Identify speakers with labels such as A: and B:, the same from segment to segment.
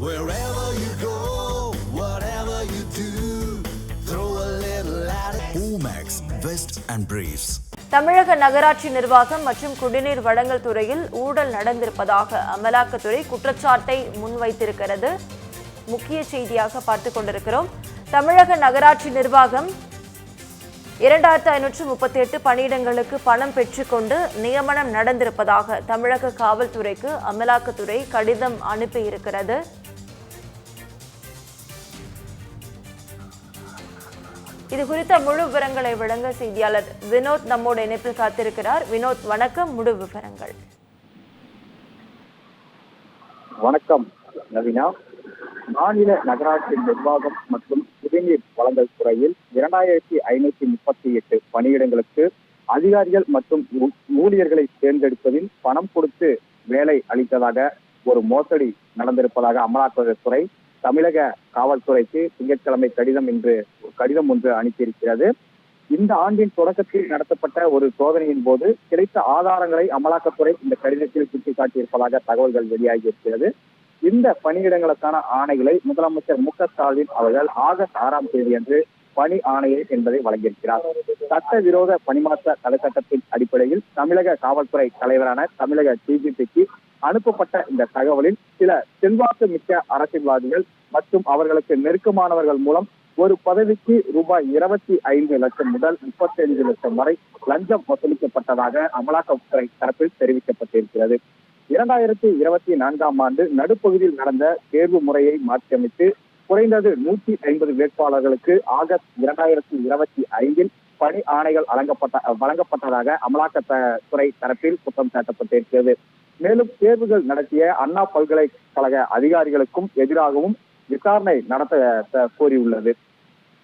A: Wherever you go, whatever you do, throw a little at it. Omax, Vest and Briefs.
B: தமிழக நகராட்சி நிர்வாகம் மற்றும் குடிநீர் வழங்கல் துறையில் ஊழல் நடந்திருப்பதாக அமலாக்கத்துறை குற்றச்சாட்டை முன்வைத்திருக்கிறது. முக்கிய செய்தியாக பார்த்துக் கொண்டிருக்கிறோம். தமிழக நகராட்சி நிர்வாகம் 2538 பணியிடங்களுக்கு பணம் பெற்றுக்கொண்டு நியமனம் நடந்திருப்பதாக தமிழக காவல்துறைக்கு அமலாக்கத்துறை கடிதம் அனுப்பியிருக்கிறது. இது குறித்த முழு விவரங்களை வழங்க செய்தியாளர் வினோத் நம்மோடு இணைப்பில் காத்திருக்கிறார். வினோத், வணக்கம். முழு விவரங்கள்.
C: வணக்கம் நவீனா. மாநில நகராட்சி நிர்வாகம் மற்றும் குடிநீர் வழங்கல் துறையில் 2538 பணியிடங்களுக்கு அதிகாரிகள் மற்றும் ஊழியர்களை தேர்ந்தெடுப்பதில் பணம் கொடுத்து வேலை அளித்ததாக ஒரு மோசடி நடந்திருப்பதாக அமலாக்கத்துறை தமிழக காவல்துறைக்கு திங்கட்கிழமை கடிதம் ஒன்று அனுப்பியிருக்கிறது. இந்த ஆண்டின் தொடக்கத்தில் நடத்தப்பட்ட ஒரு சோதனையின் போது கிடைத்த ஆதாரங்களை அமலாக்கத்துறை இந்த கடிதத்தில் சுட்டிக்காட்டியிருப்பதாக தகவல்கள் வெளியாகியிருக்கிறது. இந்த பணியிடங்களுக்கான ஆணைகளை முதலமைச்சர் மு க ஸ்டாலின் அவர்கள் ஆகஸ்ட் 6ஆம் தேதி அன்று பணி ஆணையை என்பதை வழங்கியிருக்கிறார். சட்டவிரோத பணிமாற்ற தடை சட்டத்தின் அடிப்படையில் தமிழக காவல்துறை தலைவரான தமிழக டிஜிபிக்கு அனுப்பப்பட்ட இந்த தகவலில் சில செல்வாக்கு மிக்க அரசியல்வாதிகள் மற்றும் அவர்களுக்கு நெருக்கமானவர்கள் மூலம் ஒரு பதவிக்கு ரூபாய் 25 லட்சம் முதல் 35 லட்சம் வரை லஞ்சம் வசூலிக்கப்பட்டதாக அமலாக்கத்துறை தரப்பில் தெரிவிக்கப்பட்டிருக்கிறது. 2024ஆம் ஆண்டு நடுப்பகுதியில் நடந்த தேர்வு முறையை மாற்றியமைத்து குறைந்தது 150 வேட்பாளர்களுக்கு ஆகஸ்ட் 2025 பணி ஆணைகள் வழங்கப்பட்டதாக அமலாக்கத்துறை தரப்பில் குற்றம் சாட்டப்பட்டிருக்கிறது. மேலும் தேர்வுகள் நடத்திய அண்ணா பல்கலைக்கழக அதிகாரிகளுக்கும் எதிராகவும் விசாரணை நடத்த கோரியுள்ளது.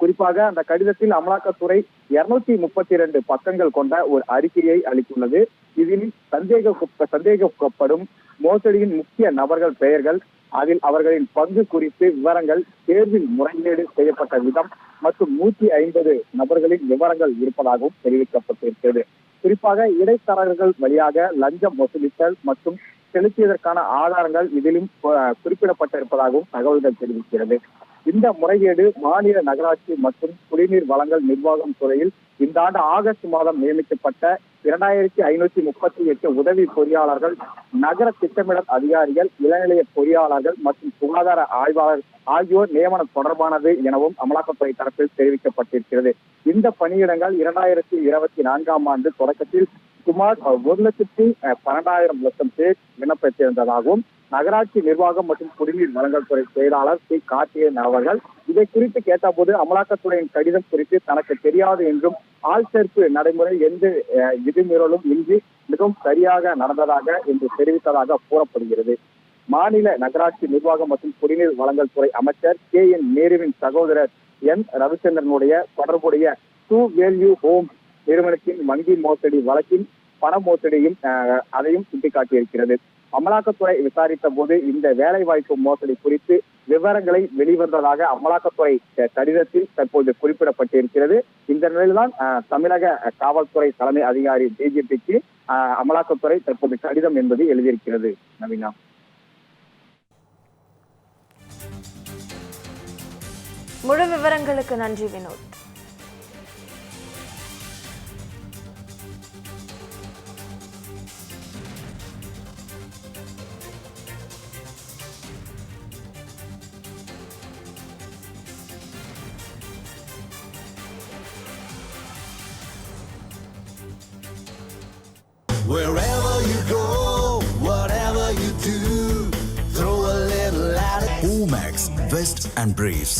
C: குறிப்பாக அந்த கடிதத்தில் அமலாக்கத்துறை 232 பக்கங்கள் கொண்ட ஒரு அறிக்கையை அளித்துள்ளது. இதில் சந்தேகப்படும் மோசடியின் முக்கிய நபர்கள் பெயர்கள், அதில் அவர்களின் பங்கு குறித்து விவரங்கள், தேர்வில் முறைகேடு செய்யப்பட்ட விதம் மற்றும் 150 நபர்களின் விவரங்கள் இருப்பதாகவும் தெரிவிக்கப்பட்டிருக்கிறது. குறிப்பாக இடைத்தரகர்கள் வழியாக லஞ்சம் வசூலித்தல் மற்றும் செலுத்தியதற்கான ஆதாரங்கள் இதிலும் குறிப்பிடப்பட்டிருப்பதாகவும் தகவல்கள் தெரிவிக்கிறது. இந்த முறைகேடு மாநில நகராட்சி மற்றும் குடிநீர் வழங்கல் நிர்வாகம் துறையில் இந்த ஆண்டு ஆகஸ்ட் மாதம் நியமிக்கப்பட்ட 2538 உதவி பொறியாளர்கள், நகர திட்டமிடல் அதிகாரிகள், இளநிலைய பொறியாளர்கள் மற்றும் சுகாதார ஆய்வாளர் ஆகியோர் நியமனம் தொடர்பானது எனவும் அமலாக்கத்துறை தரப்பில் தெரிவிக்கப்பட்டிருக்கிறது. இந்த பணியிடங்கள் 2024ஆம் ஆண்டு தொடக்கத்தில் சுமார் 1,12,00,000 பேர் விண்ணப்பித்திருந்ததாகவும் நகராட்சி நிர்வாகம் மற்றும் குடிநீர் வழங்கல் துறை செயலாளர் சி கார்த்திகேயன் அவர்கள் இதை குறித்து கேட்டபோது அமலாக்கத்துறையின் கடிதம் குறித்து தனக்கு தெரியாது என்றும் ஆள் சேர்ப்பு நடைமுறை எந்த விதிமீறலும் இன்றி மிகவும் சரியாக நடந்ததாக என்று தெரிவித்ததாக கூறப்படுகிறது. மாநில நகராட்சி நிர்வாகம் மற்றும் குடிநீர் வழங்கல் துறை அமைச்சர் கே என் நேருவின் சகோதரர் என் ரவிச்சந்திரனுடைய தொடர்புடைய டூ வேல்யூ ஹோம் நிறுவனத்தின் வங்கி மோசடி வழக்கின் பண மோசடியும் அதையும் சுட்டிக்காட்டியிருக்கிறது. அமலாக்கத்துறை விசாரித்த போது இந்த வேலை வாய்ப்பு மோசடி குறித்து விவரங்களை வெளிவந்ததாக அமலாக்கத்துறை கடிதத்தில் தற்போது குறிப்பிடப்பட்டிருக்கிறது. இந்த நிலையில்தான் தமிழக காவல்துறை தலைமை அதிகாரி டிஜிபிக்கு அமலாக்கத்துறை தற்போது கடிதம் என்பது எழுதியிருக்கிறது. நவீனா,
B: முழு விவரங்களுக்கு நன்றி Vinod.
A: Wherever you go, whatever you do, throw a little at it. Omax, Vest and Briefs.